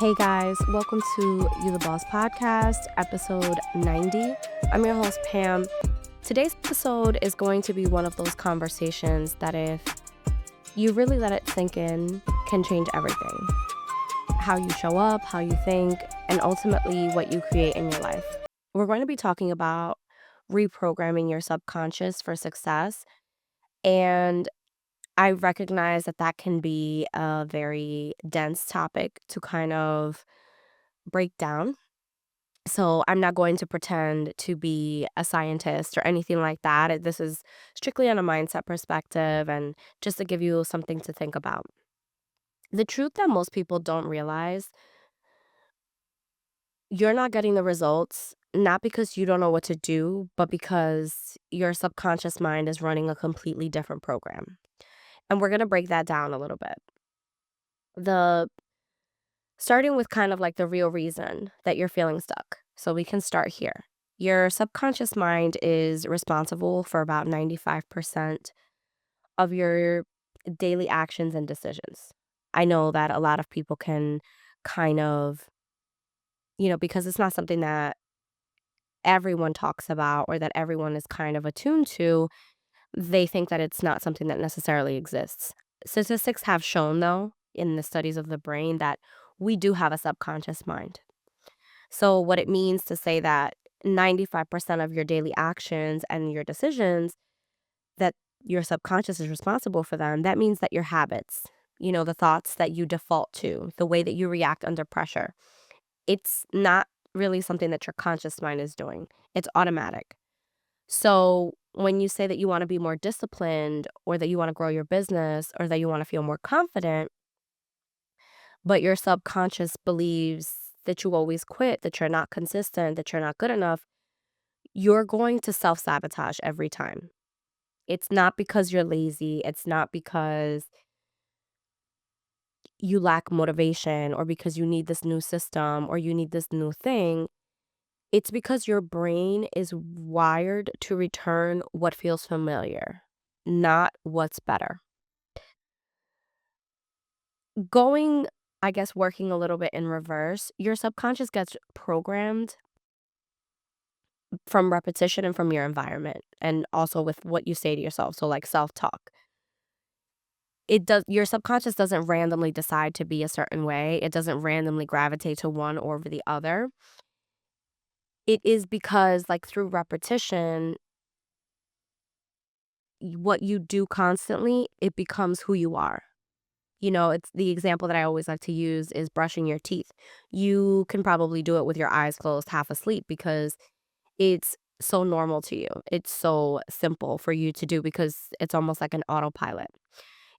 Hey guys, welcome to You the Boss podcast, episode 90. I'm your host, Pam. Today's episode is going to be one of those conversations that, if you really let it sink in, can change everything. How you show up, how you think, and ultimately what you create in your life. We're going to be talking about reprogramming your subconscious for success. And I recognize that that can be a very dense topic to kind of break down. So I'm not going to pretend to be a scientist or anything like that. This is strictly on a mindset perspective and just to give you something to think about. The truth that most people don't realize, you're not getting the results not because you don't know what to do, but because your subconscious mind is running a completely different program. And we're going to break that down a little bit. The Starting with kind of like the real reason that you're feeling stuck. So we can start here. Your subconscious mind is responsible for about 95% of your daily actions and decisions. I know that a lot of people can kind of, because it's not something that everyone talks about or that everyone is kind of attuned to, they think that it's not something that necessarily exists. Statistics have shown, though, in the studies of the brain, that we do have a subconscious mind. So what it means to say that 95% of your daily actions and your decisions, that your subconscious is responsible for them, that means that your habits, the thoughts that you default to, the way that you react under pressure, it's not really something that your conscious mind is doing. It's automatic. So when you say that you want to be more disciplined or that you want to grow your business or that you want to feel more confident, but your subconscious believes that you always quit, that you're not consistent, that you're not good enough, you're going to self-sabotage every time. It's not because you're lazy. It's not because you lack motivation or because you need this new system or you need this new thing. It's because your brain is wired to return what feels familiar, not what's better. Going, I guess, working a little bit in reverse, your subconscious gets programmed from repetition and from your environment and also with what you say to yourself. So, like, self-talk. Your subconscious doesn't randomly decide to be a certain way. It doesn't randomly gravitate to one over the other. It is because, like, through repetition, what you do constantly, it becomes who you are. It's the example that I always like to use is brushing your teeth. You can probably do it with your eyes closed, half asleep, because it's so normal to you. It's so simple for you to do because it's almost like an autopilot.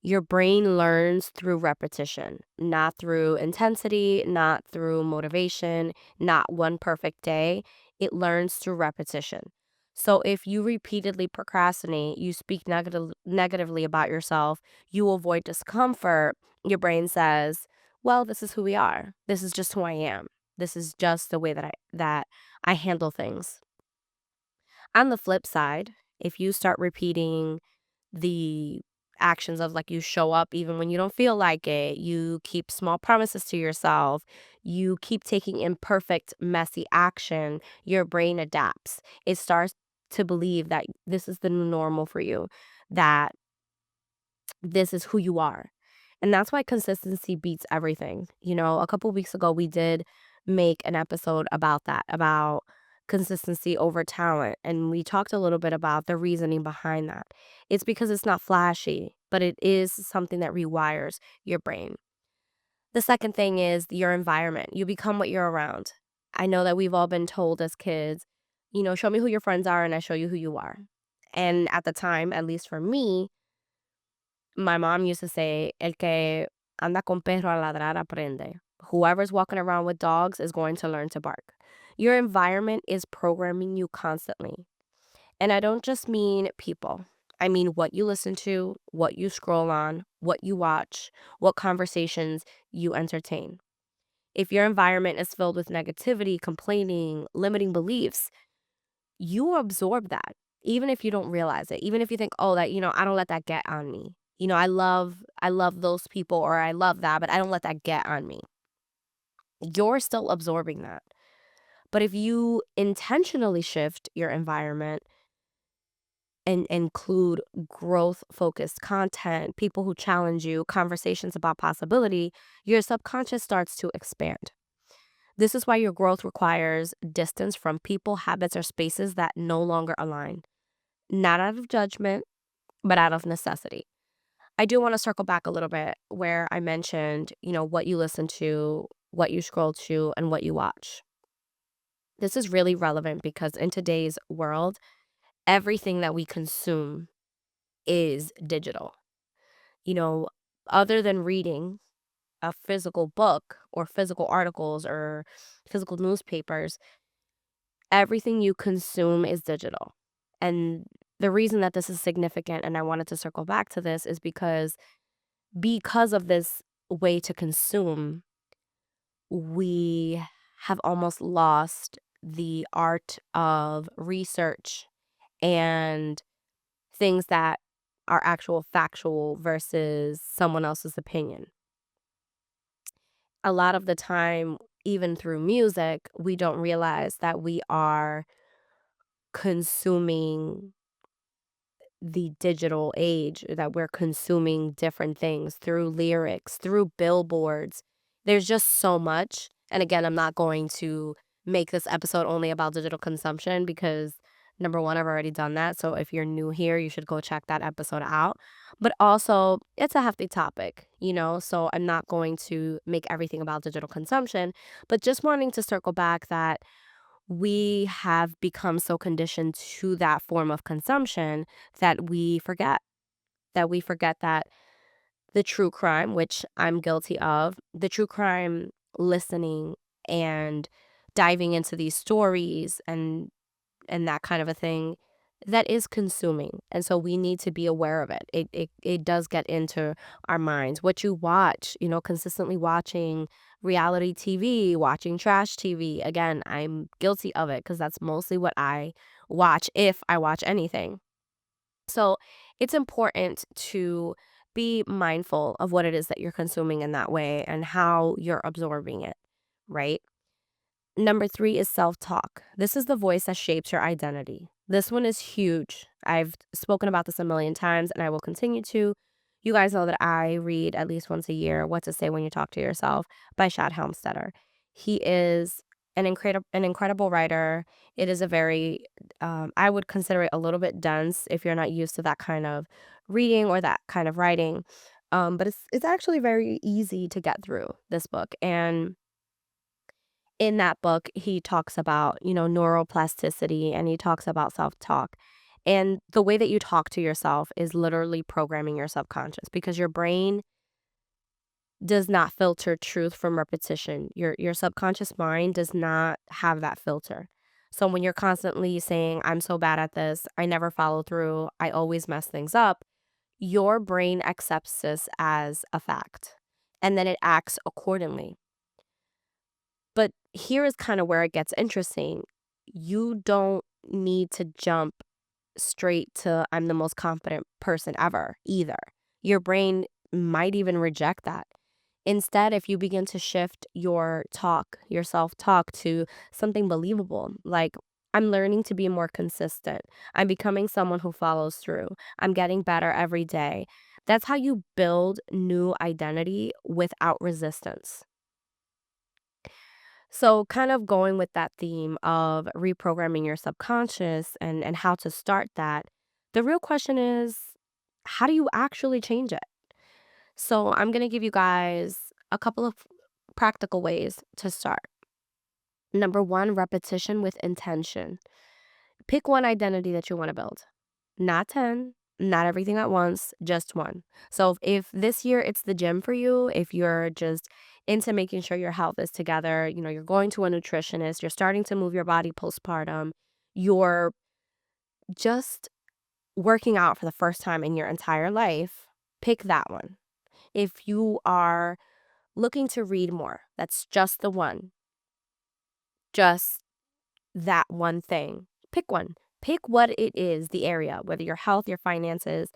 Your brain learns through repetition, not through intensity, not through motivation, not one perfect day. It learns through repetition. So if you repeatedly procrastinate, you speak negatively about yourself, you avoid discomfort, your brain says, well, this is who we are. This is just who I am. This is just the way that I handle things. On the flip side, if you start repeating the actions of, like, you show up even when you don't feel like it, you keep small promises to yourself, you keep taking imperfect, messy action, your brain adapts. It starts to believe that this is the new normal for you, that this is who you are. And that's why consistency beats everything. A couple weeks ago, we did make an episode about that, about consistency over talent. And we talked a little bit about the reasoning behind that. It's because it's not flashy, but it is something that rewires your brain. The second thing is your environment. You become what you're around. I know that we've all been told as kids, show me who your friends are and I show you who you are. And at the time, at least for me, my mom used to say, el que anda con perro a ladrar aprende. Whoever's walking around with dogs is going to learn to bark. Your environment is programming you constantly. And I don't just mean people. I mean what you listen to, what you scroll on, what you watch, what conversations you entertain. If your environment is filled with negativity, complaining, limiting beliefs, you absorb that, even if you don't realize it. Even if you think, oh, that, I don't let that get on me. I love those people, or I love that, but I don't let that get on me. You're still absorbing that. But if you intentionally shift your environment and include growth focused content, people who challenge you, conversations about possibility, your subconscious starts to expand. This is why your growth requires distance from people, habits, or spaces that no longer align, not out of judgment, but out of necessity. I do want to circle back a little bit where I mentioned, what you listen to, what you scroll to, and what you watch. This is really relevant because in today's world, everything that we consume is digital. You know, other than reading a physical book or physical articles or physical newspapers, everything you consume is digital. And the reason that this is significant, and I wanted to circle back to this, is because of this way to consume, we have almost lost the art of research and things that are actual factual versus someone else's opinion. A lot of the time, even through music, we don't realize that we are consuming the digital age, that we're consuming different things through lyrics, through billboards. There's just so much. And again, I'm not going to make this episode only about digital consumption because number one, I've already done that. So if you're new here, you should go check that episode out. But also, it's a hefty topic. So I'm not going to make everything about digital consumption, but just wanting to circle back that we have become so conditioned to that form of consumption that we forget that the true crime, which I'm guilty of, the true crime listening and diving into these stories and that kind of a thing, that is consuming. And so we need to be aware of it. It does get into our minds. What you watch, consistently watching reality TV, watching trash TV. Again, I'm guilty of it because that's mostly what I watch if I watch anything. So it's important to be mindful of what it is that you're consuming in that way and how you're absorbing it, right? Number 3 is self-talk. This is the voice that shapes your identity. This one is huge. I've spoken about this a million times and I will continue to. You guys know that I read at least once a year What to Say When You Talk to Yourself by Shad Helmstetter. He is an incredible writer. It is a very, I would consider it a little bit dense if you're not used to that kind of reading or that kind of writing. But it's actually very easy to get through this book. And in that book, he talks about, neuroplasticity and he talks about self-talk. And the way that you talk to yourself is literally programming your subconscious because your brain does not filter truth from repetition. Your subconscious mind does not have that filter. So when you're constantly saying, I'm so bad at this, I never follow through, I always mess things up, your brain accepts this as a fact. And then it acts accordingly. But here is kind of where it gets interesting. You don't need to jump straight to I'm the most confident person ever either. Your brain might even reject that. Instead, if you begin to shift your self-talk to something believable, like I'm learning to be more consistent. I'm becoming someone who follows through. I'm getting better every day. That's how you build new identity without resistance. So, kind of going with that theme of reprogramming your subconscious and how to start that, the real question is, how do you actually change it? So, I'm going to give you guys a couple of practical ways to start. Number one, repetition with intention. Pick one identity that you want to build, not 10, not everything at once, just one. So if this year it's the gym for you, if you're just into making sure your health is together, you're going to a nutritionist, you're starting to move your body postpartum, you're just working out for the first time in your entire life, pick that one. If you are looking to read more, that's just the one, just that one thing. Pick one. Pick what it is, the area, whether your health, your finances,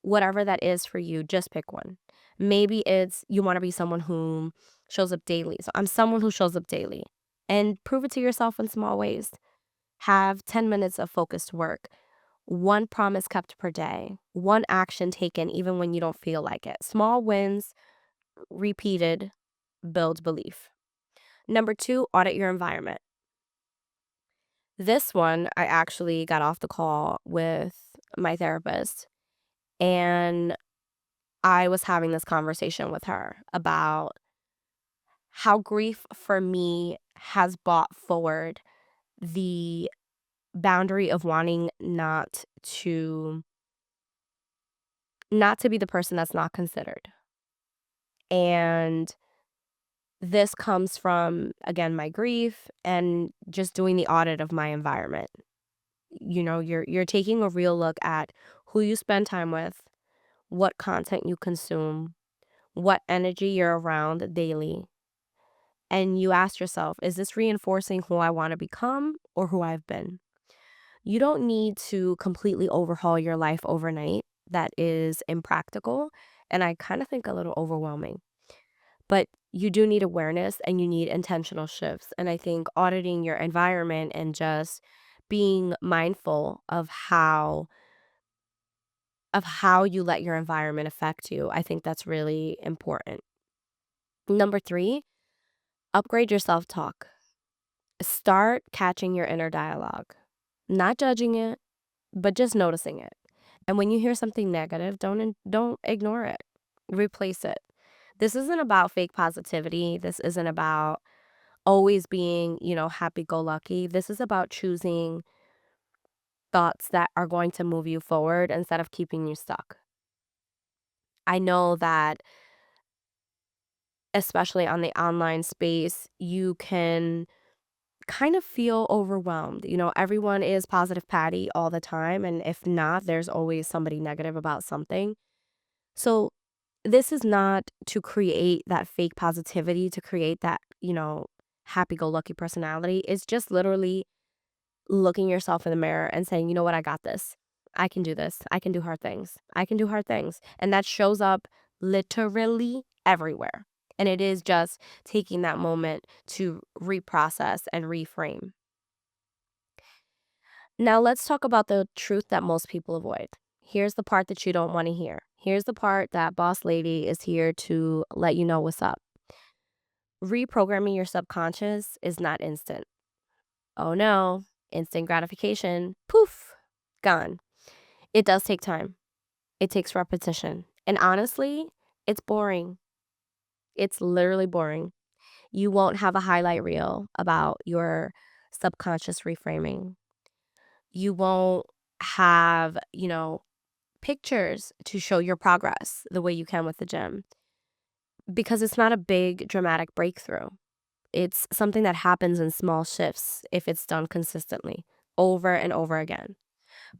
whatever that is for you, just pick one. Maybe it's you want to be someone who shows up daily. So I'm someone who shows up daily. And prove it to yourself in small ways. Have 10 minutes of focused work, one promise kept per day, one action taken even when you don't feel like it. Small wins repeated build belief. Number 2, audit your environment. This one, I actually got off the call with my therapist, and I was having this conversation with her about how grief for me has brought forward the boundary of wanting not to be the person that's not considered. And this comes from, again, my grief and just doing the audit of my environment. You're taking a real look at who you spend time with, what content you consume, what energy you're around daily. And you ask yourself, is this reinforcing who I want to become or who I've been? You don't need to completely overhaul your life overnight. That is impractical and I kind of think a little overwhelming. But you do need awareness and you need intentional shifts. And I think auditing your environment and just being mindful of how you let your environment affect you, I think that's really important. Number 3, upgrade your self-talk. Start catching your inner dialogue. Not judging it, but just noticing it. And when you hear something negative, don't ignore it. Replace it. This isn't about fake positivity. This isn't about always being, happy-go-lucky. This is about choosing thoughts that are going to move you forward instead of keeping you stuck. I know that, especially on the online space, you can kind of feel overwhelmed. Everyone is positive Patty all the time. And if not, there's always somebody negative about something. So this is not to create that fake positivity, to create that, happy-go-lucky personality. It's just literally looking yourself in the mirror and saying, you know what, I got this. I can do this. I can do hard things. I can do hard things. And that shows up literally everywhere. And it is just taking that moment to reprocess and reframe. Now let's talk about the truth that most people avoid. Here's the part that you don't want to hear. Here's the part that Boss Lady is here to let you know what's up. Reprogramming your subconscious is not instant. Oh no, instant gratification, poof, gone. It does take time. It takes repetition. And honestly, it's boring. It's literally boring. You won't have a highlight reel about your subconscious reframing. You won't have, pictures to show your progress the way you can with the gym because it's not a big dramatic breakthrough. It's something that happens in small shifts if it's done consistently over and over again.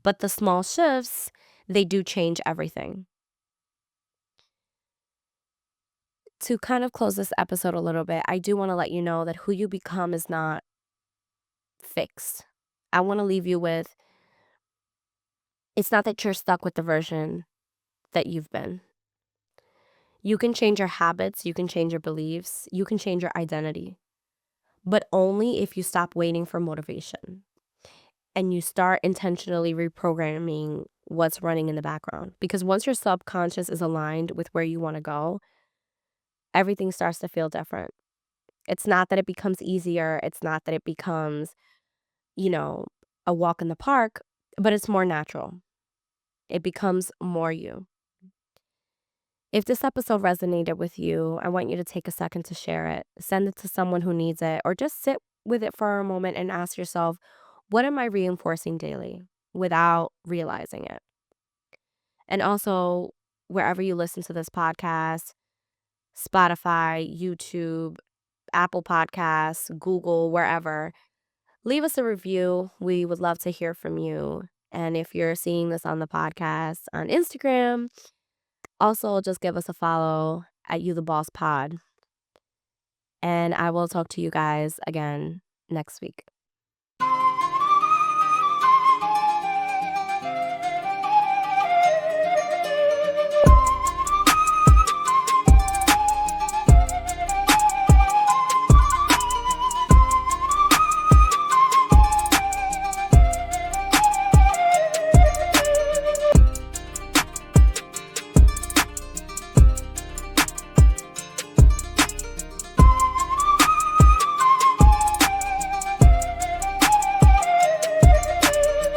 But the small shifts, they do change everything. To kind of close this episode a little bit, I do want to let you know that who you become is not fixed. I want to leave you with, it's not that you're stuck with the version that you've been. You can change your habits, you can change your beliefs, you can change your identity, but only if you stop waiting for motivation and you start intentionally reprogramming what's running in the background. Because once your subconscious is aligned with where you want to go, everything starts to feel different. It's not that it becomes easier, it's not that it becomes, you know, a walk in the park, but it's more natural. It becomes more you. If this episode resonated with you, I want you to take a second to share it, send it to someone who needs it, or just sit with it for a moment and ask yourself, what am I reinforcing daily without realizing it? And also, wherever you listen to this podcast, Spotify, YouTube, Apple Podcasts, Google, wherever, leave us a review. We would love to hear from you. And if you're seeing this on the podcast on Instagram, also just give us a follow at You the Boss Pod. And I will talk to you guys again next week.